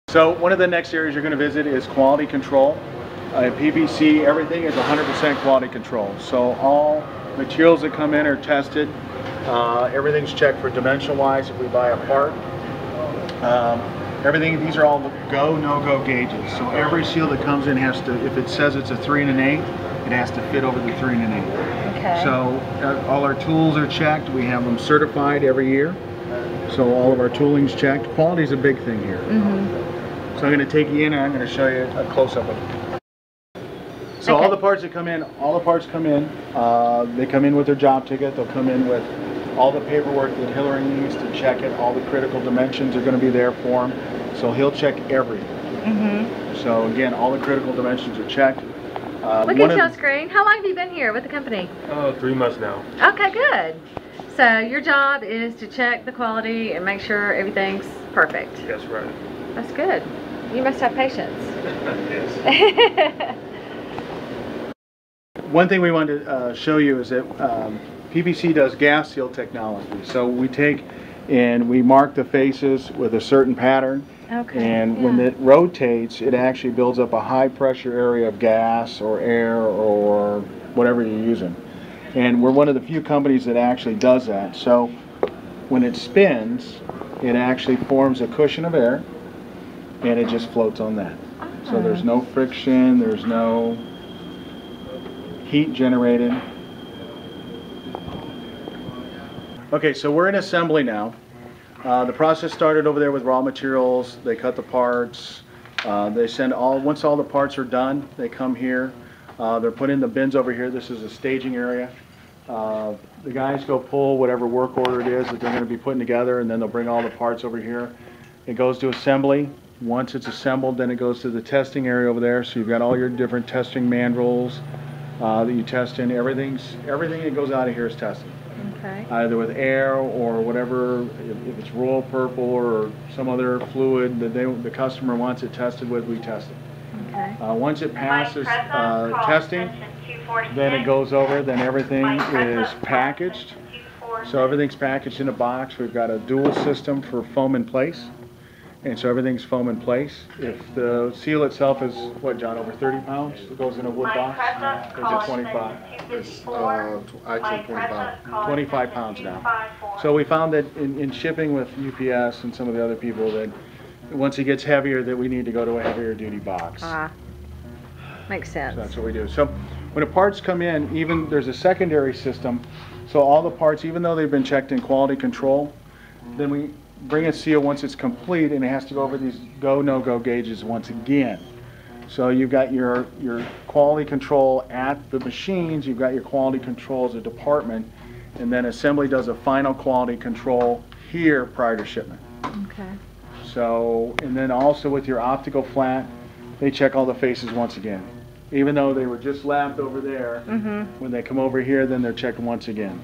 So one of the next areas you're going to visit is quality control. At PPC, everything is 100% quality control. So all materials that come in are tested. Everything's checked for dimensional-wise if we buy a part. These are all go, no-go gauges. So every seal that comes in has to, if it says it's a 3 1/8, it has to fit over the 3 1/8. Okay. So all our tools are checked. We have them certified every year. So all of our tooling's checked. Quality is a big thing here. So I'm going to take you in and I'm going to show you a close-up of it. So all the parts that come in, they come in with their job ticket. They'll come in with all the paperwork that Hillary needs to check it. All the critical dimensions are going to be there for him. So he'll check everything. So again, all the critical dimensions are checked. Look at your screen. How long have you been here with the company? 3 months now. Okay, good. So your job is to check the quality and make sure everything's perfect. That's right. That's good. You must have patience. Yes. One thing we wanted to show you is that PPC does gas seal technology. So we take and we mark the faces with a certain pattern. Okay. And when it rotates, it actually builds up a high pressure area of gas or air or whatever you're using. And we're one of the few companies that actually does that. So when it spins, it actually forms a cushion of air and it just floats on that. So there's no friction, there's no heat generated. Okay, so we're in assembly now. The process started over there with raw materials. They cut the parts. They send once all the parts are done, they come here. They're put in the bins over here. This is a staging area. The guys go pull whatever work order it is that they're going to be putting together, and then they'll bring all the parts over here. It goes to assembly. Once it's assembled, then it goes to the testing area over there. So you've got all your different testing mandrels that you test in. Everything that goes out of here is tested. Okay. Either with air or whatever, if it's royal purple or some other fluid that the customer wants it tested with, we test it. Okay. Once it passes testing, then it goes over, then everything is packaged. So everything's packaged in a box. We've got a dual system for foam in place. And so everything's foam in place. If the seal itself is, what, John, over 30 pounds? It goes in a wood box? Or is it 25? It's actually 25. 25 pounds now. So we found that in shipping with UPS and some of the other people that once it gets heavier that we need to go to a heavier duty box. Makes sense. So that's what we do. So when the parts come in, even there's a secondary system. So all the parts, even though they've been checked in quality control, then we bring a seal once it's complete and it has to go over these go, no-go gauges once again. So you've got your quality control at the machines, you've got your quality control as a department, and then assembly does a final quality control here prior to shipment. Okay. So, and then also with your optical flat, they check all the faces once again. Even though they were just lapped over there, when they come over here, then they're checked once again.